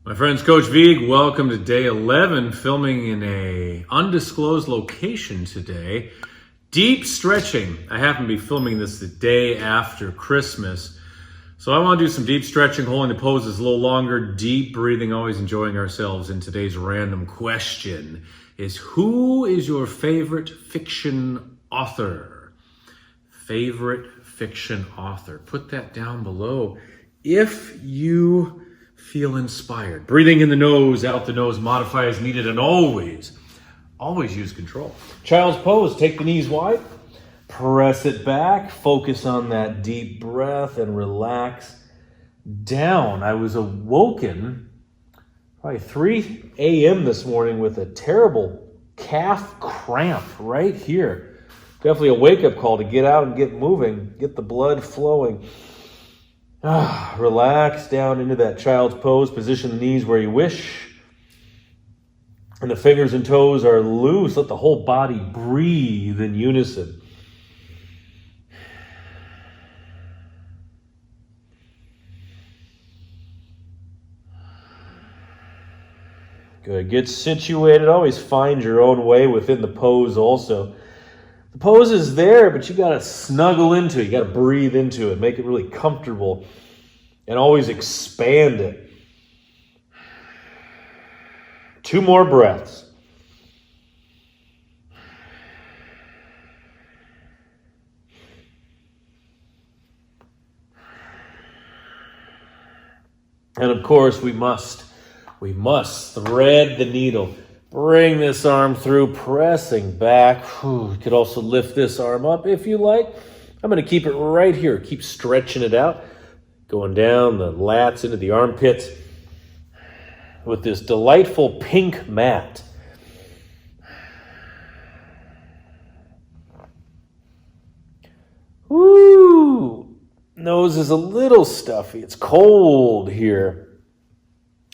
My friends, Coach Vigue, welcome to day 11, filming in a undisclosed location today. Deep stretching. I happen to be filming this the day after Christmas. So I want to do some deep stretching, holding the poses a little longer, deep breathing, always enjoying ourselves. And today's random question is, who is your favorite fiction author? Favorite fiction author. Put that down below if you feel inspired. Breathing in the nose, out the nose, modify as needed, and always use control. Child's pose, take the knees wide, press it back, focus on that deep breath, and relax down. I was awoken probably 3 a.m. this morning with a terrible calf cramp right here. Definitely a wake-up call to get out and get moving, get the blood flowing. Relax down into that child's pose. Position the knees where you wish. And the fingers and toes are loose. Let the whole body breathe in unison. Good. Get situated. Always find your own way within the pose also. The pose is there, but you got to snuggle into it. You got to breathe into it. Make it really comfortable. And always expand it. 2 more breaths. And of course, we must thread the needle. Bring this arm through, pressing back. You could also lift this arm up if you like. I'm going to keep it right here. Keep stretching it out. Going down the lats into the armpits with this delightful pink mat. Woo! Nose is a little stuffy. It's cold here.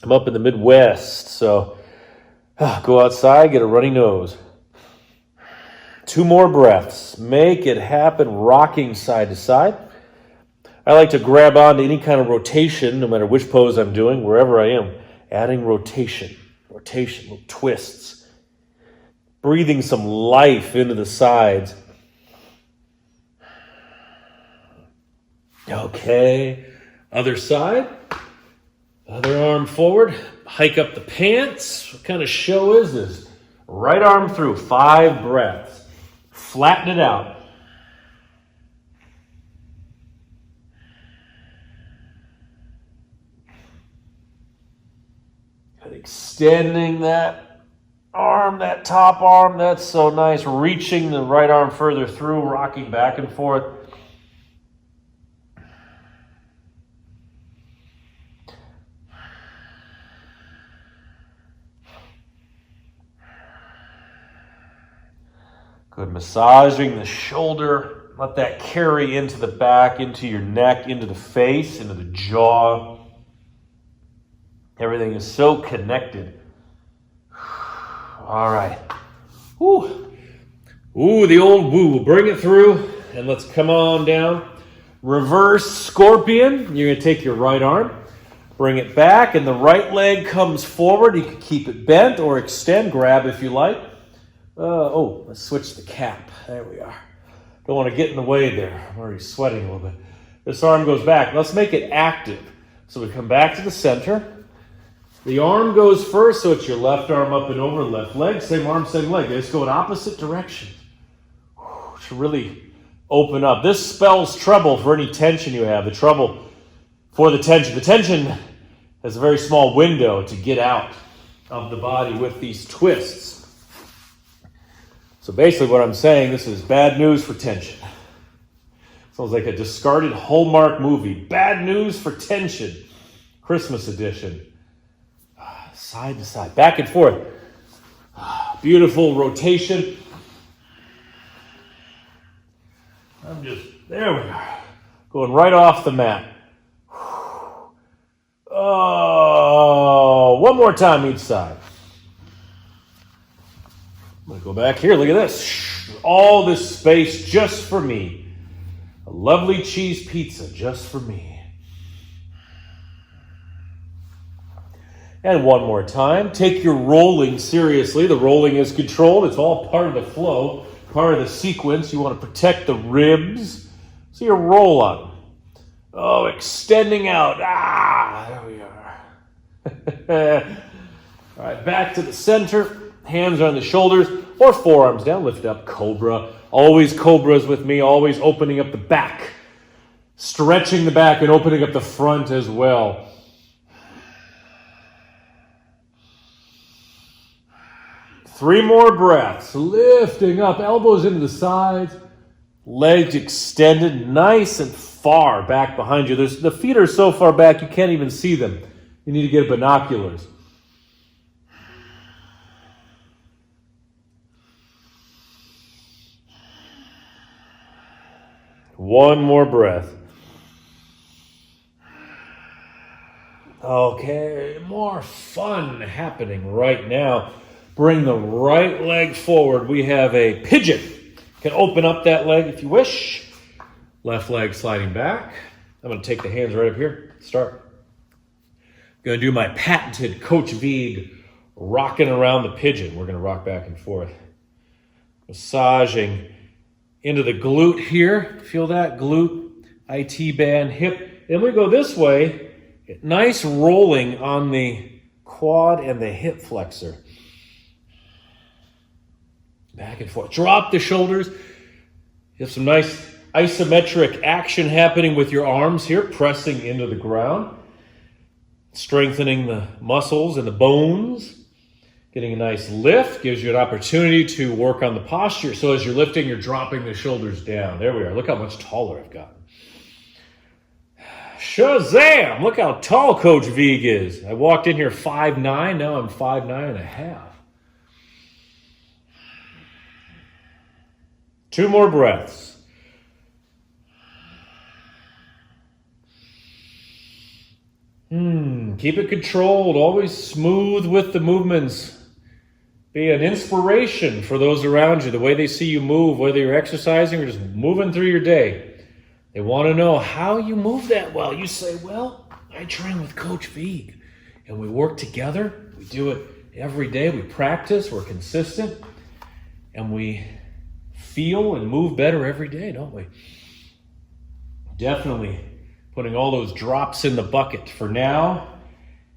I'm up in the Midwest, so go outside, get a runny nose. 2 more breaths. Make it happen, rocking side to side. I like to grab onto any kind of rotation, no matter which pose I'm doing, wherever I am. Adding rotation, little twists. Breathing some life into the sides. Okay, other side. Other arm forward, hike up the pants. What kind of show is this? Right arm through, 5 breaths. Flatten it out. And extending that arm, that top arm, that's so nice. Reaching the right arm further through, rocking back and forth. Good. Massaging the shoulder. Let that carry into the back, into your neck, into the face, into the jaw. Everything is so connected. All right. Ooh, the old woo. Bring it through, and let's come on down. Reverse scorpion. You're going to take your right arm, bring it back, and the right leg comes forward. You can keep it bent or extend. Grab if you like. Let's switch the cap. There we are. Don't want to get in the way there. I'm already sweating a little bit. This arm goes back. Let's make it active. So we come back to the center. The arm goes first, so it's your left arm up and over, left leg. Same arm, same leg. They just go in opposite directions to really open up. This spells trouble for any tension you have. The trouble for the tension. The tension has a very small window to get out of the body with these twists. So basically what I'm saying, this is bad news for tension. Sounds like a discarded Hallmark movie. Bad news for tension. Christmas edition. Side to side, back and forth. Beautiful rotation. There we are. Going right off the mat. Oh, one more time each side. I'm going to go back here. Look at this. All this space just for me. A lovely cheese pizza just for me. And one more time. Take your rolling seriously. The rolling is controlled. It's all part of the flow, part of the sequence. You want to protect the ribs. So you roll on. Oh, extending out. There we are. All right, back to the center. Hands on the shoulders or forearms down. Lift up, cobra. Always cobras with me. Always opening up the back. Stretching the back and opening up the front as well. Three more breaths. Lifting up, elbows into the sides. Legs extended nice and far back behind you. The feet are so far back you can't even see them. You need to get binoculars. One more breath. Okay, more fun happening right now. Bring the right leg forward. We have a pigeon. You can open up that leg if you wish. Left leg sliding back. I'm going to take the hands right up here. Start. I'm going to do my patented Coach Vigue rocking around the pigeon. We're going to rock back and forth. Massaging into the glute here. Feel that? Glute, IT band, hip. Then we go this way. Nice rolling on the quad and the hip flexor. Back and forth. Drop the shoulders. You have some nice isometric action happening with your arms here, pressing into the ground. Strengthening the muscles and the bones. Getting a nice lift gives you an opportunity to work on the posture. So as you're lifting, you're dropping the shoulders down. There we are. Look how much taller I've gotten. Shazam! Look how tall Coach Vigue is. I walked in here 5'9". Now I'm 5'9.5". 2 more breaths. Keep it controlled. Always smooth with the movements. Be an inspiration for those around you. The way they see you move, whether you're exercising or just moving through your day. They want to know how you move that well. You say, well, I train with Coach Vigue. And we work together. We do it every day. We practice. We're consistent. And we feel and move better every day, don't we? Definitely putting all those drops in the bucket for now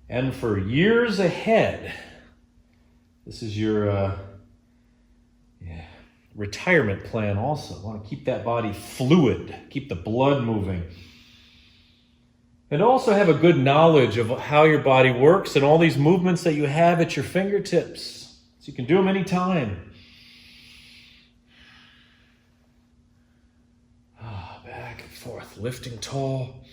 and for years ahead. This is your retirement plan also. Want to keep that body fluid, keep the blood moving. And also have a good knowledge of how your body works and all these movements that you have at your fingertips. So you can do them anytime. Back and forth, lifting tall.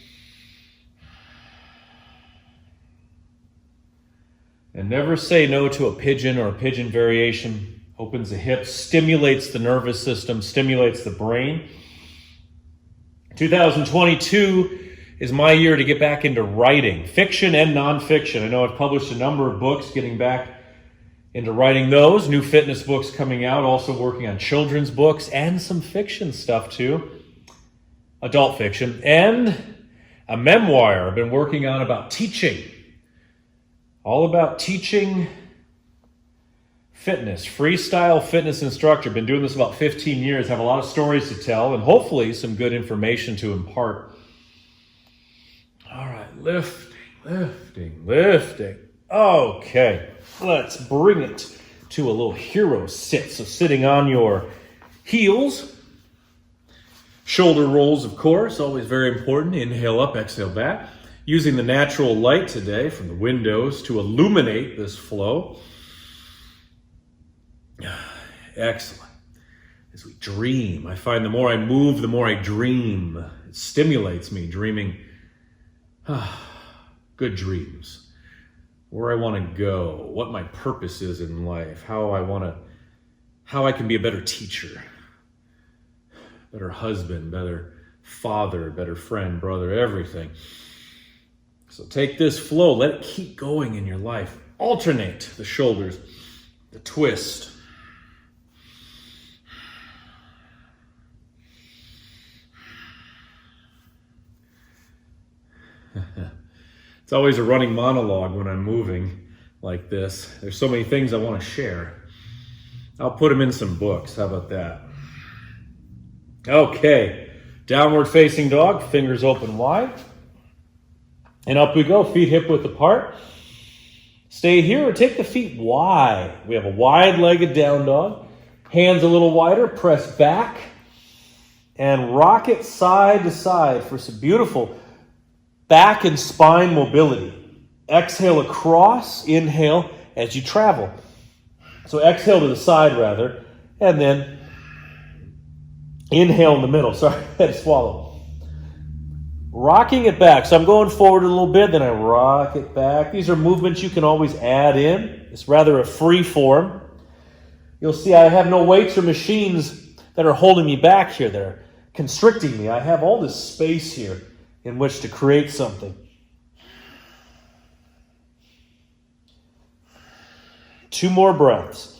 And never say no to a pigeon or a pigeon variation. Opens the hips, stimulates the nervous system, stimulates the brain. 2022 is my year to get back into writing, fiction and nonfiction. I know I've published a number of books, getting back into writing those. New fitness books coming out, also working on children's books and some fiction stuff too. Adult fiction. And a memoir I've been working on about teaching. All about teaching fitness, freestyle fitness instructor. Been doing this about 15 years, have a lot of stories to tell, and hopefully some good information to impart. All right, lifting. Okay, let's bring it to a little hero sit. So sitting on your heels, shoulder rolls, of course, always very important. Inhale up, exhale back. Using the natural light today from the windows to illuminate this flow. Excellent. As we dream, I find the more I move, the more I dream. It stimulates me, dreaming good dreams. Where I want to go, what my purpose is in life, how I can be a better teacher, better husband, better father, better friend, brother, everything. So take this flow, let it keep going in your life. Alternate the shoulders, the twist. It's always a running monologue when I'm moving like this. There's so many things I want to share. I'll put them in some books. How about that? Okay. Downward facing dog, fingers open wide. And up we go, feet hip width apart. Stay here or take the feet wide. We have a wide-legged down dog. Hands a little wider, press back. And rock it side to side for some beautiful back and spine mobility. Exhale across, inhale as you travel. So exhale to the side rather, and then inhale in the middle. Sorry, I had to swallow. Rocking it back. So I'm going forward a little bit, then I rock it back. These are movements you can always add in. It's rather a free form. You'll see I have no weights or machines that are holding me back here. They're constricting me. I have all this space here in which to create something. Two more breaths.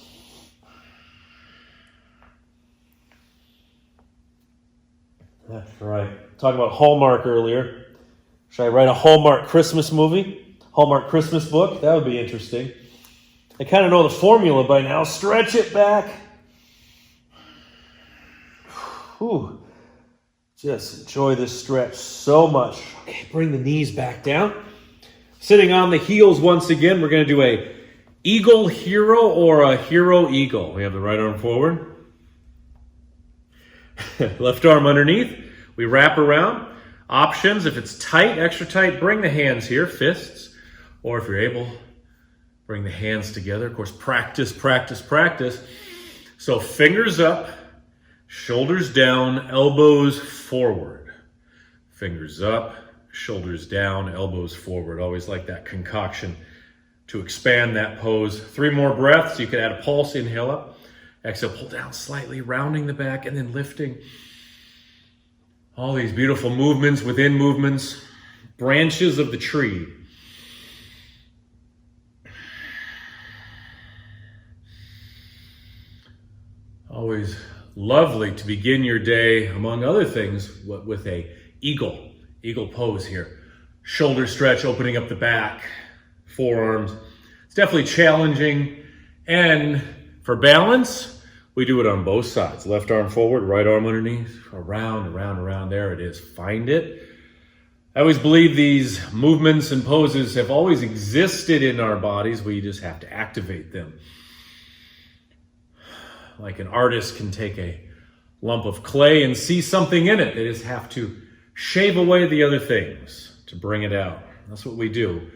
That's right. Talking about Hallmark earlier. Should I write a Hallmark Christmas movie? Hallmark Christmas book? That would be interesting. I kind of know the formula by now. Stretch it back. Whew. Just enjoy this stretch so much. Okay, bring the knees back down. Sitting on the heels once again, we're going to do a eagle hero or a hero eagle. We have the right arm forward. Left arm underneath. We wrap around. Options, if it's tight, extra tight, bring the hands here, fists. Or if you're able, bring the hands together. Of course, practice, practice, practice. So fingers up. Shoulders down, elbows forward. Fingers up, shoulders down, elbows forward. Always like that concoction to expand that pose. 3 more breaths. You can add a pulse. Inhale up. Exhale, pull down slightly, rounding the back and then lifting. All these beautiful movements within movements. Branches of the tree. Always lovely to begin your day, among other things, with a eagle pose here. Shoulder stretch, opening up the back, forearms. It's definitely challenging. And for balance, we do it on both sides. Left arm forward, right arm underneath, around, around, around. There it is. Find it. I always believe these movements and poses have always existed in our bodies. We just have to activate them. Like an artist can take a lump of clay and see something in it. They just have to shave away the other things to bring it out. That's what we do.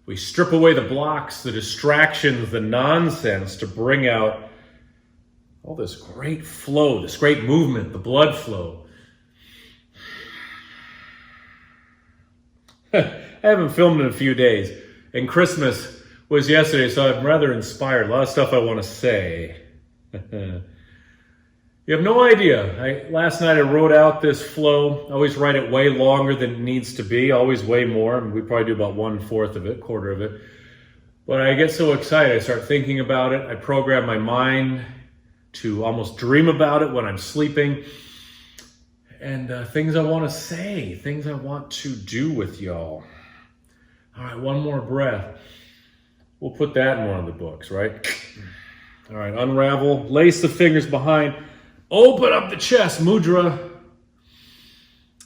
We strip away the blocks, the distractions, the nonsense to bring out all this great flow, this great movement, the blood flow. I haven't filmed in a few days, and Christmas was yesterday, so I'm rather inspired. A lot of stuff I want to say. You have no idea. Last night I wrote out this flow. I always write it way longer than it needs to be, always way more. I mean, we probably do about 1/4 of it, quarter of it. But I get so excited. I start thinking about it. I program my mind to almost dream about it when I'm sleeping. And things I want to say, things I want to do with y'all. All right, one more breath. We'll put that in one of the books, right? All right, unravel, lace the fingers behind, open up the chest, mudra.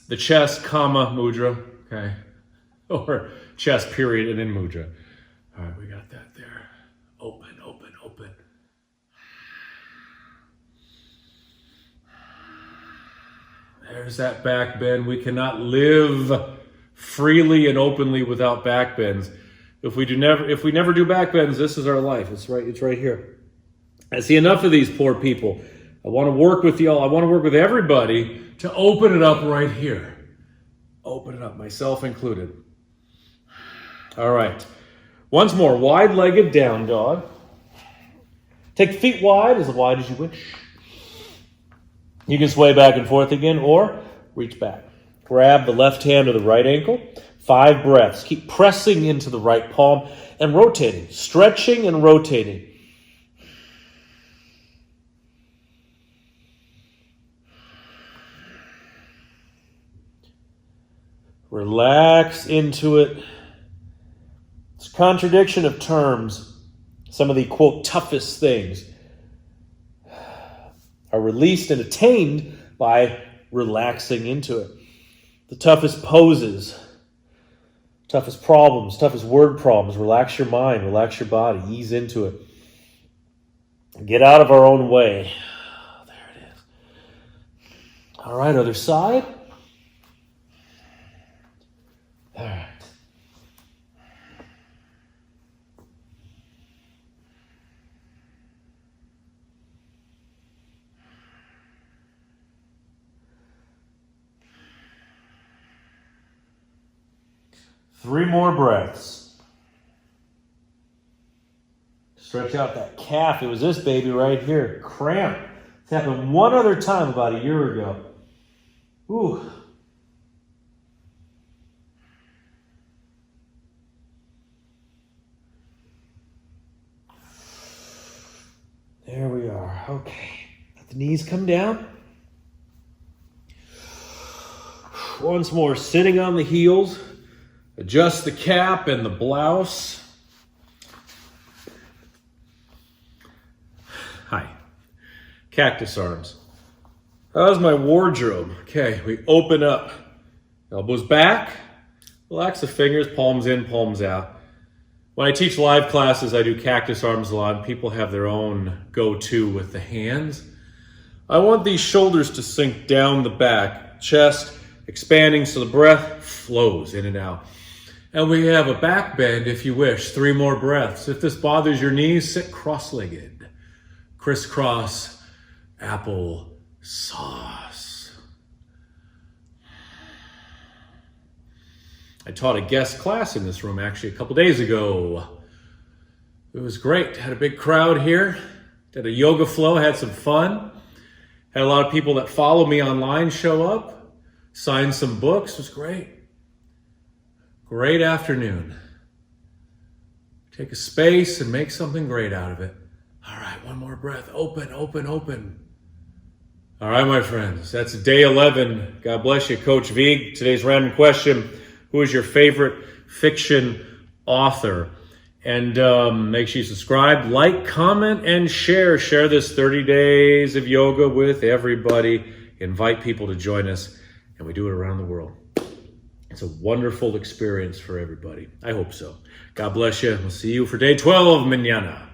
The chest, comma, mudra, okay? Or chest, period, and then mudra. All right, we got that there. Open, open, open. There's that back bend. We cannot live freely and openly without back bends. If we never do back bends, this is our life. It's right here. I see enough of these poor people. I want to work with y'all. I want to work with everybody to open it up right here. Open it up, myself included. All right. Once more, wide-legged down dog. Take the feet wide as you wish. You can sway back and forth again or reach back. Grab the left hand to the right ankle. 5 breaths. Keep pressing into the right palm and rotating, stretching and rotating. Relax into it It's a contradiction of terms. Some of the, quote, toughest things are released and attained by relaxing into it. The toughest poses, toughest problems, toughest word problems. Relax your mind, relax your body, ease into it. Get out of our own way. There it is. All right, other side. All right. Three more breaths. Stretch out that calf. It was this baby right here. Cramp. It's happened one other time about a year ago. Ooh. There we are. Okay. Let the knees come down. Once more, sitting on the heels. Adjust the cap and the blouse. Hi. Cactus Arms. How's my wardrobe? Okay, we open up. Elbows back. Relax the fingers, palms in, palms out. When I teach live classes, I do Cactus Arms a lot. People have their own go-to with the hands. I want these shoulders to sink down the back. Chest expanding so the breath flows in and out. And we have a back bend if you wish. 3 more breaths. If this bothers your knees, sit cross-legged. Crisscross apple sauce. I taught a guest class in this room actually a couple days ago. It was great. Had a big crowd here. Did a yoga flow, had some fun. Had a lot of people that follow me online show up. Signed some books. It was great. Great afternoon. Take a space and make something great out of it. All right, one more breath. Open, open, open. All right, my friends, that's day 11. God bless you, Coach Vigue. Today's random question: who is your favorite fiction author? And make sure you subscribe, like, comment, and share. Share this 30 days of yoga with everybody. Invite people to join us, and we do it around the world. It's a wonderful experience for everybody. I hope so. God bless you. We'll see you for day 12, mañana.